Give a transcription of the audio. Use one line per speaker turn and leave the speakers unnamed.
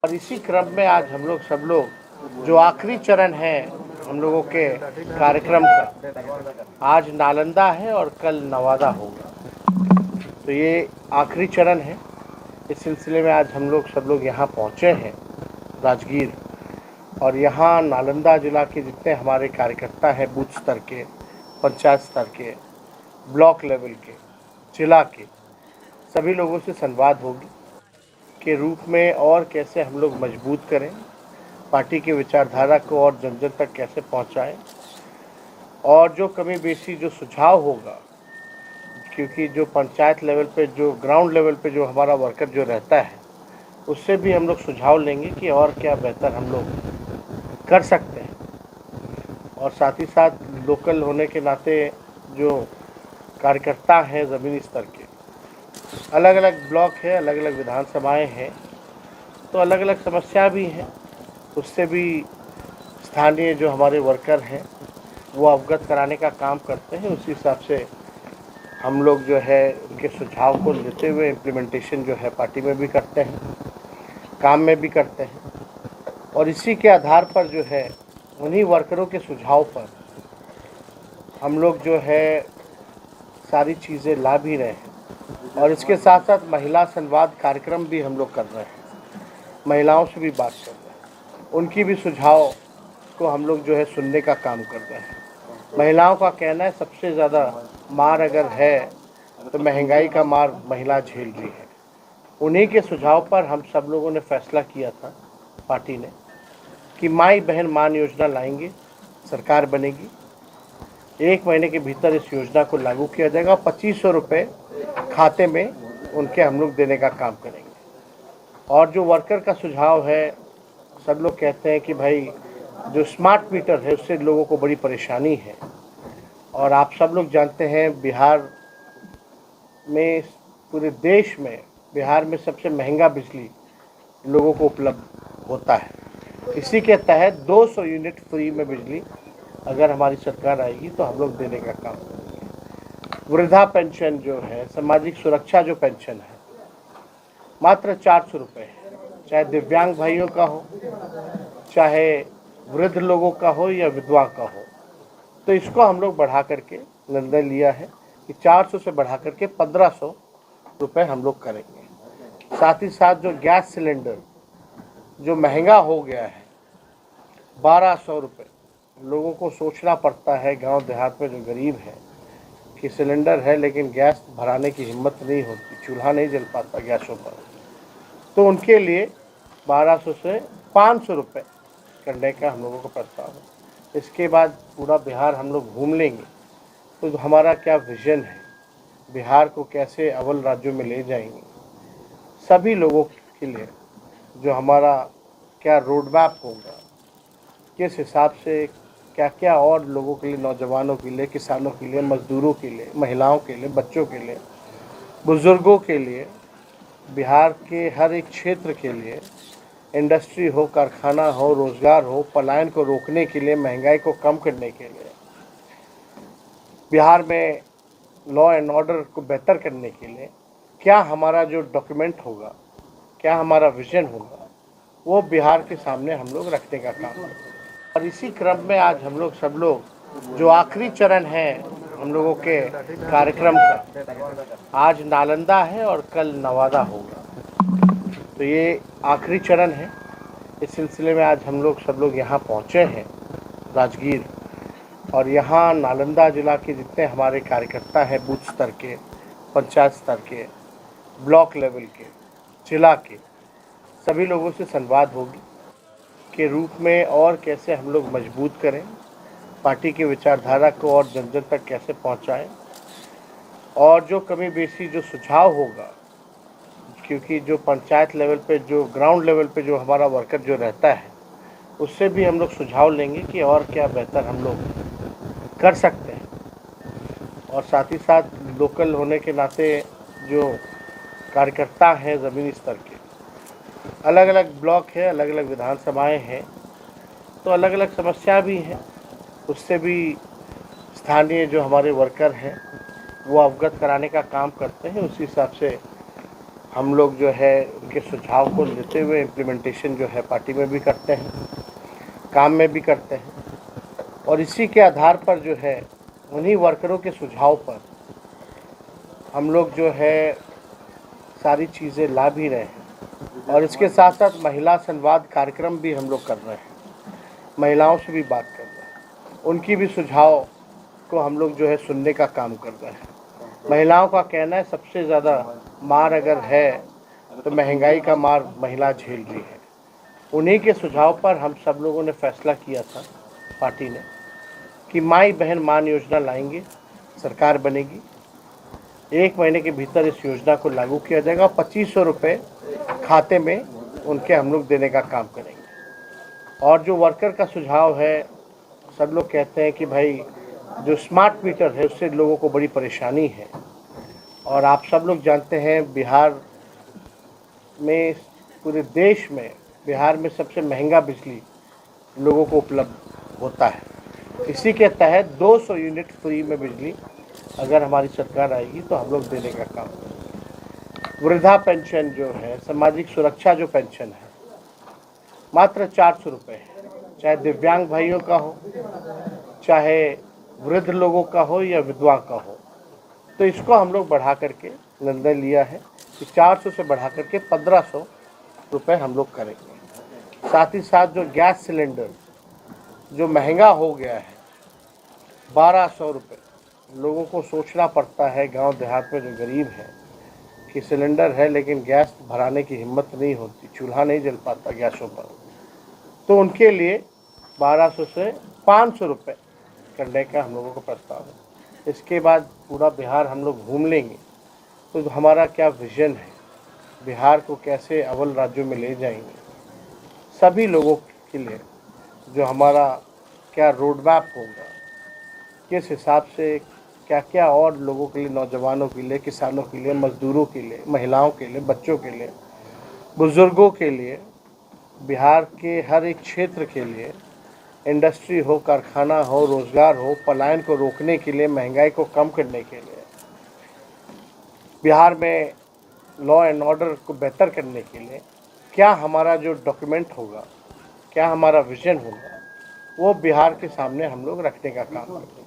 और इसी क्रम में आज हम लोग सब लोग जो आखिरी चरण है हम लोगों के कार्यक्रम का, आज नालंदा है और कल नवादा होगा। तो ये आखिरी चरण है। इस सिलसिले में आज हम लोग सब लोग यहाँ पहुँचे हैं राजगीर, और यहाँ नालंदा जिला के जितने हमारे कार्यकर्ता हैं, बूथ स्तर के, पंचायत स्तर के, ब्लॉक लेवल के, जिला के, सभी लोगों से संवाद होगी के रूप में और कैसे हम लोग मजबूत करें, पार्टी की विचारधारा को और जन जन तक कैसे पहुंचाएं, और जो कमी बेशी जो सुझाव होगा, क्योंकि जो पंचायत लेवल पे, जो ग्राउंड लेवल पे जो हमारा वर्कर जो रहता है, उससे भी हम लोग सुझाव लेंगे कि और क्या बेहतर हम लोग कर सकते हैं। और साथ ही साथ लोकल होने के नाते जो कार्यकर्ता हैं ज़मीनी स्तर के, अलग अलग ब्लॉक है, अलग अलग विधानसभाएं हैं, तो अलग अलग समस्या भी हैं, उससे भी स्थानीय जो हमारे वर्कर हैं वो अवगत कराने का काम करते हैं। उसी हिसाब से हम लोग जो है उनके सुझाव को लेते हुए इम्प्लीमेंटेशन जो है पार्टी में भी करते हैं, काम में भी करते हैं। और इसी के आधार पर जो है उन्हीं वर्करों के सुझाव पर हम लोग जो है सारी चीज़ें ला भी रहे हैं। और इसके साथ साथ महिला संवाद कार्यक्रम भी हम लोग कर रहे हैं, महिलाओं से भी बात कर रहे हैं, उनकी भी सुझाव को हम लोग जो है सुनने का काम कर रहे हैं। महिलाओं का कहना है सबसे ज़्यादा मार अगर है तो महंगाई का मार महिला झेल रही है। उन्हीं के सुझाव पर हम सब लोगों ने फैसला किया था पार्टी ने कि माई बहन मान योजना लाएंगे, सरकार बनेगी, 1 महीने के भीतर इस योजना को लागू किया जाएगा। 2500 रुपये खाते में उनके हम लोग देने का काम करेंगे। और जो वर्कर का सुझाव है, सब लोग कहते हैं कि भाई जो स्मार्ट मीटर है उससे लोगों को बड़ी परेशानी है। और आप सब लोग जानते हैं बिहार में, पूरे देश में बिहार में सबसे महंगा बिजली लोगों को उपलब्ध होता है। इसी के तहत 200 यूनिट फ्री में बिजली अगर हमारी सरकार आएगी तो हम लोग देने का काम करेंगे। वृद्धा पेंशन जो है, सामाजिक सुरक्षा जो पेंशन है, मात्र 400 रुपये है, चाहे दिव्यांग भाइयों का हो, चाहे वृद्ध लोगों का हो या विधवा का हो। तो इसको हम लोग बढ़ा करके निर्णय लिया है कि 400 से बढ़ा करके 1500 रुपये हम लोग करेंगे। साथ ही साथ जो गैस सिलेंडर जो महंगा हो गया है, 1200 रुपये, लोगों को सोचना पड़ता है गांव देहात में जो गरीब है कि सिलेंडर है लेकिन गैस भराने की हिम्मत नहीं होती, चूल्हा नहीं जल पाता गैसों पर, तो उनके लिए 1200 से 500 रुपये करने का हम लोगों को प्रस्ताव है। इसके बाद पूरा बिहार हम लोग घूम लेंगे तो हमारा क्या विज़न है, बिहार को कैसे अव्वल राज्यों में ले जाएंगे, सभी लोगों के लिए जो हमारा क्या रोड मैप होगा, किस हिसाब से क्या क्या और लोगों के लिए, नौजवानों के लिए, किसानों के लिए, मजदूरों के लिए, महिलाओं के लिए, बच्चों के लिए, बुज़ुर्गों के लिए, बिहार के हर एक क्षेत्र के लिए, इंडस्ट्री हो, कारखाना हो, रोज़गार हो, पलायन को रोकने के लिए, महंगाई को कम करने के लिए, बिहार में लॉ एंड ऑर्डर को बेहतर करने के लिए क्या हमारा जो डॉक्यूमेंट होगा, क्या हमारा विज़न होगा, वो बिहार के सामने हम लोग रखने का काम करेंगे। और इसी क्रम में आज हम लोग सब लोग जो आखिरी चरण है हम लोगों के कार्यक्रम का, आज नालंदा है और कल नवादा होगा। तो ये आखिरी चरण है। इस सिलसिले में आज हम लोग सब लोग यहाँ पहुँचे हैं राजगीर, और यहाँ नालंदा जिला के जितने हमारे कार्यकर्ता हैं, बूथ स्तर के, पंचायत स्तर के, ब्लॉक लेवल के, जिला के, सभी लोगों से संवाद होगी के रूप में और कैसे हम लोग मजबूत करें, पार्टी की विचारधारा को और जन जन तक कैसे पहुंचाएं, और जो कमी बेशी जो सुझाव होगा, क्योंकि जो पंचायत लेवल पे, जो ग्राउंड लेवल पे जो हमारा वर्कर जो रहता है, उससे भी हम लोग सुझाव लेंगे कि और क्या बेहतर हम लोग कर सकते हैं। और साथ ही साथ लोकल होने के नाते जो कार्यकर्ता हैं ज़मीनी स्तर के, अलग अलग ब्लॉक है, अलग अलग विधानसभाएं हैं, तो अलग अलग समस्या भी हैं, उससे भी स्थानीय जो हमारे वर्कर हैं वो अवगत कराने का काम करते हैं। उसी हिसाब से हम लोग जो है उनके सुझाव को लेते हुए इम्प्लीमेंटेशन जो है पार्टी में भी करते हैं, काम में भी करते हैं और इसी के आधार पर जो है उन्हीं वर्करों के सुझाव पर हम लोग जो है सारी चीज़ें ला भी रहे हैं और इसके साथ साथ महिला संवाद कार्यक्रम भी हम लोग कर रहे हैं, महिलाओं से भी बात कर रहे हैं, उनकी भी सुझाव को हम लोग जो है सुनने का काम कर रहे हैं। महिलाओं का कहना है सबसे ज़्यादा मार अगर है तो महंगाई का मार महिला झेल रही है। उन्हीं के सुझाव पर हम सब लोगों ने फैसला किया था पार्टी ने कि माई बहन मान योजना लाएंगे, सरकार बनेगी, 1 महीने के भीतर इस योजना को लागू किया जाएगा। 2500 रुपये खाते में उनके हम लोग देने का काम करेंगे। और जो वर्कर का सुझाव है, सब लोग कहते हैं कि भाई जो स्मार्ट मीटर है उससे लोगों को बड़ी परेशानी है और आप सब लोग जानते हैं बिहार में, पूरे देश में बिहार में सबसे महंगा बिजली लोगों को उपलब्ध होता है। इसी के तहत 200 यूनिट फ्री में बिजली अगर हमारी सरकार आएगी तो हम लोग देने का काम करेंगे। वृद्धा पेंशन जो है, सामाजिक सुरक्षा जो पेंशन है, मात्र 400 रुपये है, चाहे दिव्यांग भाइयों का हो, चाहे वृद्ध लोगों का हो या विधवा का हो। तो इसको हम लोग बढ़ा करके निर्णय लिया है कि 400 से बढ़ा करके 1500 रुपये हम लोग करेंगे। साथ ही साथ जो गैस सिलेंडर जो महंगा हो गया है 1200 रुपये, लोगों को सोचना पड़ता है गांव देहात में जो गरीब है कि सिलेंडर है लेकिन गैस भराने की हिम्मत नहीं होती, चूल्हा नहीं जल पाता गैसों पर, तो उनके लिए 1200 से 500 रुपये करने का हम लोगों का प्रस्ताव है। इसके बाद पूरा बिहार हम लोग घूम लेंगे तो हमारा क्या विज़न है, बिहार को कैसे अव्वल राज्यों में ले जाएंगे, सभी लोगों के लिए जो हमारा क्या रोड मैप होगा, किस हिसाब से क्या क्या और लोगों के लिए, नौजवानों के लिए, किसानों के लिए, मजदूरों के लिए, महिलाओं के लिए, बच्चों के लिए, बुज़ुर्गों के लिए, बिहार के हर एक क्षेत्र के लिए, इंडस्ट्री हो, कारखाना हो, रोज़गार हो, पलायन को रोकने के लिए, महंगाई को कम करने के लिए, बिहार में लॉ एंड ऑर्डर को बेहतर करने के लिए क्या हमारा जो डॉक्यूमेंट होगा, क्या हमारा विज़न होगा, वो बिहार के सामने हम लोग रखने का काम करेंगे।